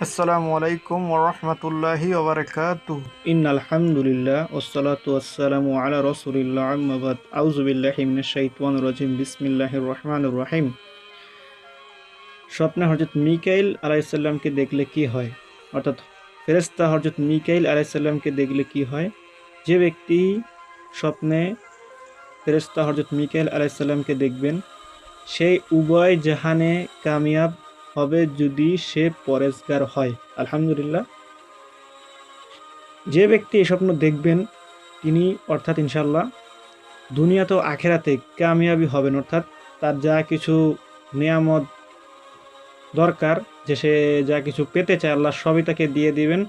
আসসালামু আলাইকুম ওরহমতুল্লাহি ওবরাকাতু। ইন্নাল হামদুলিল্লাহ ওয়াসসালাতু ওয়াসসালামু আলা রাসূলিল্লাহ আম্মা বাদ আউযু বিল্লাহি মিনাশ শাইতানির রাজিম বিসমিল্লাহির রহমানির রহিম। স্বপ্নে হযরত মিকাইল আলাইহিস সালামকে দেখলে কি হয়, অর্থাৎ ফেরেশতা হযরত মিকাইল আলাইহিস সালামকে দেখলে কি হয়। যে ব্যক্তি স্বপ্নে ফেরেশতা হযরত মিকাইল আলাইহিস সালামকে দেখবেন, সেই উভয় জাহানে কামিয়াব হবে যদি সে পরেজগার হয়। আলহামদুলিল্লাহ। যে ব্যক্তি এই স্বপ্ন দেখবেন তিনি অর্থাৎ ইনশাআল্লাহ দুনিয়াতে ও আখেরাতে কামিয়াবি হবেন, অর্থাৎ তার যা কিছু নেয়ামত দরকার, যে সে যা কিছু পেতে চায় আল্লাহ সবই তাকে দিয়ে দিবেন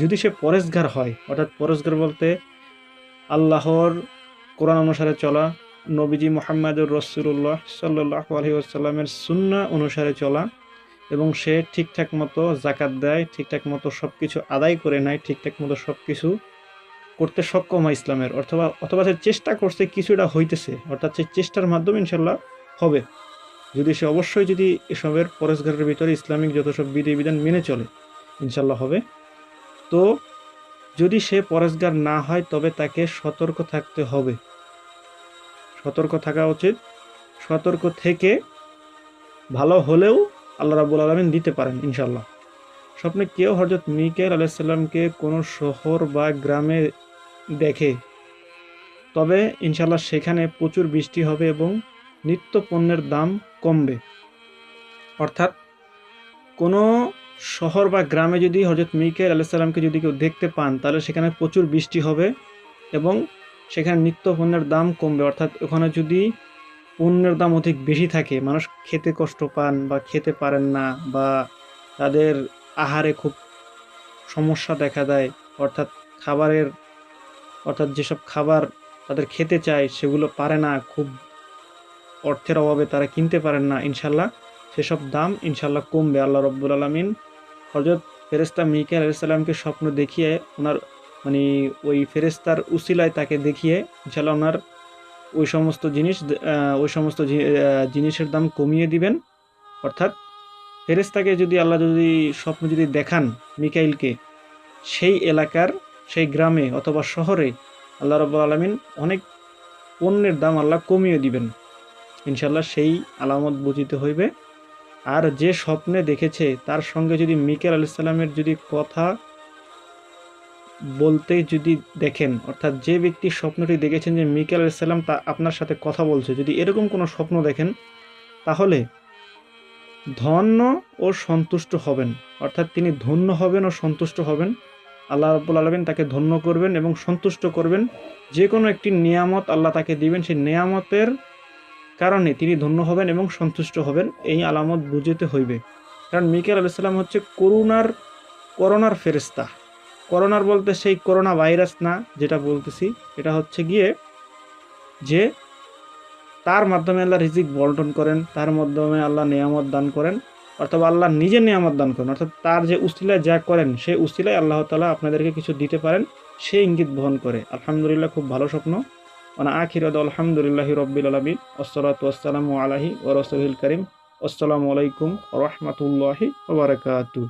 যদি সে পরেজগার হয়। অর্থাৎ পরেজগার বলতে আল্লাহর কোরআন অনুসারে চলা, নবীজি মুহাম্মদুর রাসূলুল্লাহ সাল্লাল্লাহু আলাইহি ওয়াসাল্লামের সুন্নাহ অনুসারে চলা, এবং সে ঠিকঠাক মতো যাকাত দেয়, ঠিকঠাক মতো সব কিছু আদায় করে নেয়, ঠিকঠাক মতো সব কিছু করতে সক্ষম হয় ইসলামের, অথবা অথবা সে চেষ্টা করছে, কিছুটা হইতেছে, অর্থাৎ সে চেষ্টার মাধ্যমে ইনশাল্লাহ হবে। যদি সে অবশ্যই যদি এসবের পরেজগারের ভিতরে ইসলামিক যত সব বিধিবিধান মেনে চলে ইনশাল্লাহ হবে। তো যদি সে পরেজগার না হয় তবে তাকে সতর্ক থাকতে হবে, সতর্ক থাকা উচিত। সতর্ক থেকে ভালো হলেও আল্লাহ রাব্বুল আলামিন দিতে পারেন ইনশাল্লাহ। স্বপ্নে কেউ হযরত মিকাইল আলাইহিস সালামকে কোনো শহর বা গ্রামে দেখে, তবে ইনশাল্লাহ সেখানে প্রচুর বৃষ্টি হবে এবং নিত্য পণ্যের দাম কমবে। অর্থাৎ কোনো শহর বা গ্রামে যদি হযরত মিকাইল আলাইহিস সালামকে যদি কেউ দেখতে পান, তাহলে সেখানে প্রচুর বৃষ্টি হবে এবং সেখানে নিত্য পণ্যের দাম কমবে। অর্থাৎ ওখানে যদি পণ্যের দাম অধিক বেশি থাকে, মানুষ খেতে কষ্ট পান বা খেতে পারেন না, বা তাদের আহারে খুব সমস্যা দেখা দেয়, অর্থাৎ খাবারের, অর্থাৎ যেসব খাবার তাদের খেতে চায় সেগুলো পারে না, খুব অর্থের অভাবে তারা কিনতে পারেন না, ইনশাল্লাহ সেসব দাম ইনশাল্লাহ কমবে। আল্লাহ রব্বুল আলামিন হযরত ফেরেশতা মিকাইল আলাইহিস সালামকে স্বপ্ন দেখিয়ে ওনার মানে ওই ফেরেশতার উসিলায় তাকে দেখিয়ে ইনশাল্লাহ ওনার ওই সমস্ত জিনিসের দাম কমিয়ে দিবেন। অর্থাৎ ফেরেশতাকে যদি আল্লাহ যদি স্বপ্ন যদি দেখান মিকাইলকে, সেই এলাকার সেই গ্রামে অথবা শহরে আল্লাহ রাব্বুল আলামিন অনেক পণ্যের দাম আল্লাহ কমিয়ে দিবেন ইনশাল্লাহ। সেই আলামত বুঝিতে হইবে। আর যে স্বপ্নে দেখেছে তার সঙ্গে যদি মিকাইল আলাইহিস সালামের যদি কথা বলতে যদি দেখেন, অর্থাৎ যে ব্যক্তি স্বপ্নটি দেখেছেন যে মিকাইল আলাইহিস সালাম তা আপনার সাথে কথা বলছে, যদি এরকম কোনো স্বপ্ন দেখেন, তাহলে ধন্য ও সন্তুষ্ট হবেন। অর্থাৎ তিনি ধন্য হবেন ও সন্তুষ্ট হবেন। আল্লাহ রাব্বুল আলামিন তাকে ধন্য করবেন এবং সন্তুষ্ট করবেন। যে কোনো একটি নিয়ামত আল্লাহ তাকে দিবেন, সেই নিয়ামতের কারণে তিনি ধন্য হবেন এবং সন্তুষ্ট হবেন। এই আলামত বুঝিতে হইবে। কারণ মিকাইল আলাইহিস সালাম হচ্ছে করোনার ফেরেশতা। করোনার বলতে সেই করোনা ভাইরাস না, যেটা বলতেছি এটা হচ্ছে গিয়ে যে তার মাধ্যমে আল্লাহ রিজিক বন্টন করেন, তার মাধ্যমে আল্লাহ নিয়ামত দান করেন, অথবা আল্লাহ নিজে নিয়ামত দান করেন, অর্থাৎ তার যে উসিলায় যা করেন সেই উসিলায় আল্লাহ তাআলা আপনাদেরকে কিছু দিতে পারেন, সেই ইঙ্গিত বহন করে। আলহামদুলিল্লাহ, খুব ভালো স্বপ্ন। ওয়া আখিরু আলহামদুলিল্লাহি রাব্বিল আলামিন ওয়াসসালাতু ওয়াসসালামু আলাইহি ওয়া রাসূলিল কারীম। আসসালামু আলাইকুম ওয়া রাহমাতুল্লাহি ওয়া বারাকাতুহু।